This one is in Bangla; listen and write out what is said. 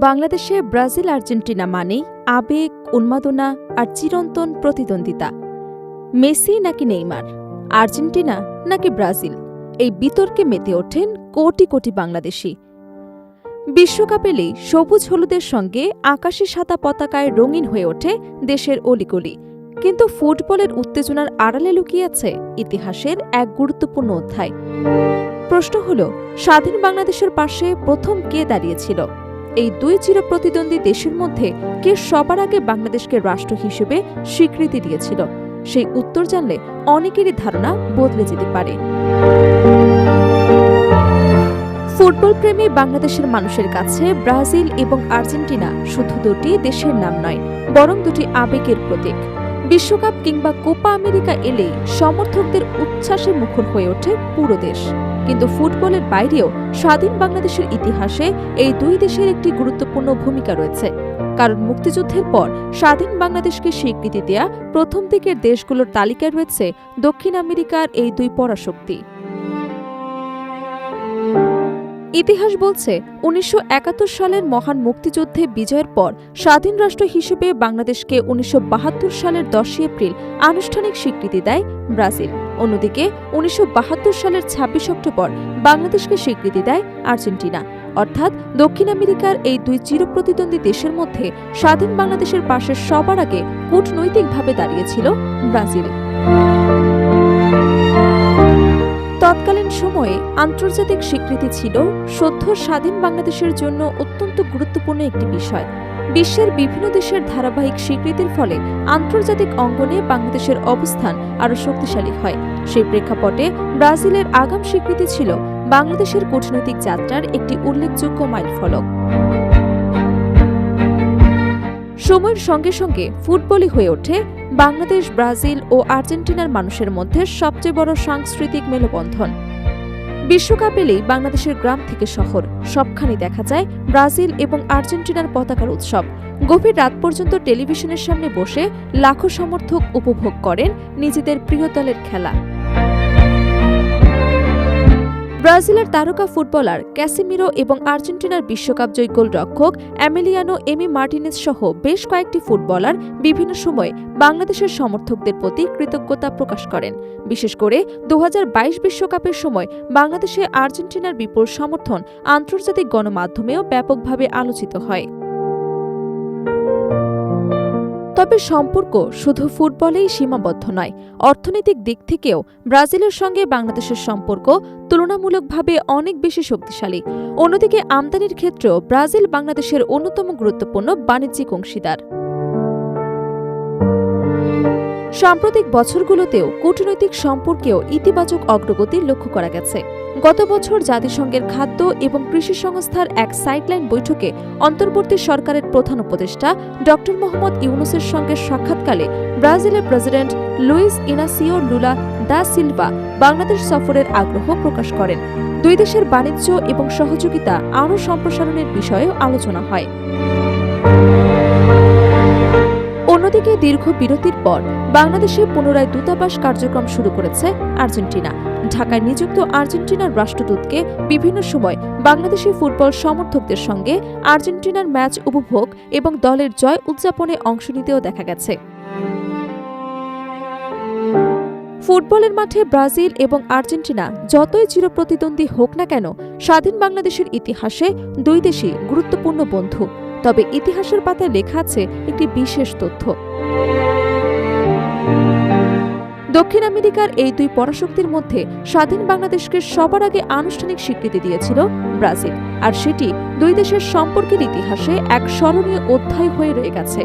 বাংলাদেশে ব্রাজিল আর্জেন্টিনা মানেই আবেগ, উন্মাদনা আর চিরন্তন প্রতিদ্বন্দ্বিতা। মেসি নাকি নেইমার, আর্জেন্টিনা নাকি ব্রাজিল, এই বিতর্কে মেতে ওঠেন কোটি কোটি বাংলাদেশি। বিশ্বকাপ এলেই সবুজ হলুদের সঙ্গে আকাশে সাদা পতাকায় রঙিন হয়ে ওঠে দেশের অলিগলি। কিন্তু ফুটবলের উত্তেজনার আড়ালে লুকিয়ে আছে ইতিহাসের এক গুরুত্বপূর্ণ অধ্যায়। প্রশ্ন হল, স্বাধীন বাংলাদেশের পাশে প্রথম কে দাঁড়িয়েছিল? এই দুই চিরপ্রতিদ্বন্দ্বী দেশের মধ্যে কে সবার আগে বাংলাদেশকে রাষ্ট্র হিসেবে স্বীকৃতি দিয়েছিল? সেই উত্তর জানলে অনেকেরই ধারণা বদলে যেতে পারে। ফুটবল প্রেমী বাংলাদেশের মানুষের কাছে ব্রাজিল এবং আর্জেন্টিনা শুধু দুটি দেশের নাম নয়, বরং দুটি আবেগের প্রতীক। বিশ্বকাপ কিংবা কোপা আমেরিকা এলেই সমর্থকদের উচ্ছ্বাসে মুখর হয়ে ওঠে পুরো দেশ। কিন্তু ফুটবলের বাইরেও স্বাধীন বাংলাদেশের ইতিহাসে এই দুই দেশের একটি গুরুত্বপূর্ণ ভূমিকা রয়েছে। কারণ মুক্তিযুদ্ধের পর স্বাধীন বাংলাদেশকে স্বীকৃতি দেয়া প্রথম দিকের দেশগুলোর তালিকায় রয়েছে দক্ষিণ আমেরিকার এই দুই পরাশক্তি। ইতিহাস বলছে ১৯৭১ সালের মহান মুক্তিযুদ্ধে বিজয়ের পর স্বাধীন রাষ্ট্র হিসেবে বাংলাদেশকে ১৯৭২ সালের ১০ এপ্রিল আনুষ্ঠানিক স্বীকৃতি দেয় ব্রাজিল। অন্যদিকে ১৯৭২ সালের ২৬ অক্টোবর বাংলাদেশকে স্বীকৃতি দেয় আর্জেন্টিনা। অর্থাৎ দক্ষিণ আমেরিকার এই দুই চিরপ্রতিদ্বন্দ্বী দেশের মধ্যে স্বাধীন বাংলাদেশের পাশে সবার আগে কূটনৈতিকভাবে দাঁড়িয়েছিল ব্রাজিল। তৎকালীন সময়ে আন্তর্জাতিক স্বীকৃতি ছিল সদ্য স্বাধীন বাংলাদেশের জন্য অত্যন্ত গুরুত্বপূর্ণ একটি বিষয়। বিশ্বের বিভিন্ন দেশের ধারাবাহিক স্বীকৃতির ফলে আন্তর্জাতিক অঙ্গনে বাংলাদেশের অবস্থান আরও শক্তিশালী হয়। সেই প্রেক্ষাপটে ব্রাজিলের আগাম স্বীকৃতি ছিল বাংলাদেশের কূটনৈতিক যাত্রার একটি উল্লেখযোগ্য মাইলফলক। সময়ের সঙ্গে সঙ্গে ফুটবলই হয়ে ওঠে বাংলাদেশ, ব্রাজিল ও আর্জেন্টিনার মানুষের মধ্যে সবচেয়ে বড় সাংস্কৃতিক মেলবন্ধন। বিশ্বকাপ এলেই বাংলাদেশের গ্রাম থেকে শহর সবখানে দেখা যায় ব্রাজিল এবং আর্জেন্টিনার পতাকার উৎসব। গভীর রাত পর্যন্ত টেলিভিশনের সামনে বসে লাখো সমর্থক উপভোগ করেন নিজেদের প্রিয় দলের খেলা। ব্রাজিলের তারকা ফুটবলার ক্যাসিমিরো এবং আর্জেন্টিনার বিশ্বকাপ জয়ী গোলরক্ষক এমিলিয়ানো এমি মার্টিনেজ সহ বেশ কয়েকটি ফুটবলার বিভিন্ন সময়ে বাংলাদেশের সমর্থকদের প্রতি কৃতজ্ঞতা প্রকাশ করেন। বিশেষ করে ২০২২ বিশ্বকাপের সময় বাংলাদেশে আর্জেন্টিনার বিপুল সমর্থন আন্তর্জাতিক গণমাধ্যমেও ব্যাপকভাবে আলোচিত হয়। তবে সম্পর্ক শুধু ফুটবলেই সীমাবদ্ধ নয়। অর্থনৈতিক দিক থেকেও ব্রাজিলের সঙ্গে বাংলাদেশের সম্পর্ক তুলনামূলকভাবে অনেক বেশি শক্তিশালী। অন্যদিকে আমদানির ক্ষেত্রেও ব্রাজিল বাংলাদেশের অন্যতম গুরুত্বপূর্ণ বাণিজ্যিক অংশীদার। সাম্প্রতিক বছরগুলোতেও কূটনৈতিক সম্পর্কেও ইতিবাচক অগ্রগতি লক্ষ্য করা গেছে। গত বছর জাতিসংঘের খাদ্য এবং কৃষি সংস্থার এক সাইডলাইন বৈঠকে অন্তর্বর্তী সরকারের প্রধান উপদেষ্টা ড মোহাম্মদ ইউনুসের সঙ্গে সাক্ষাৎকালে ব্রাজিলের president Luiz Inacio Lula da Silva Bangladesh সফরের আগ্রহ প্রকাশ করেন। দুই দেশের বাণিজ্য এবং সহযোগিতা আরও সম্প্রসারণের বিষয়েও আলোচনা হয়। অন্যদিকে দীর্ঘ বিরতির পর বাংলাদেশে পুনরায় দূতাবাস কার্যক্রম শুরু করেছে আর্জেন্টিনা। ঢাকায় নিযুক্ত আর্জেন্টিনার রাষ্ট্রদূতকে বিভিন্ন সময় বাংলাদেশি ফুটবল সমর্থকদের সঙ্গে আর্জেন্টিনার ম্যাচ উপভোগ এবং দলের জয় উদযাপনে অংশ নিতেও দেখা গেছে। ফুটবলের মাঠে ব্রাজিল এবং আর্জেন্টিনা যতই চিরপ্রতিদ্বন্দ্বী হোক না কেন, স্বাধীন বাংলাদেশের ইতিহাসে দুই দেশই গুরুত্বপূর্ণ বন্ধু। তবে ইতিহাসের পাতায় লেখা আছে একটি বিশেষ তথ্য। দক্ষিণ আমেরিকার এই দুই পরাশক্তির মধ্যে স্বাধীন বাংলাদেশকে সবার আগে আনুষ্ঠানিক স্বীকৃতি দিয়েছিল ব্রাজিল, আর সেটি দুই দেশের সম্পর্কের ইতিহাসে এক স্মরণীয় অধ্যায় হয়ে রয়ে গেছে।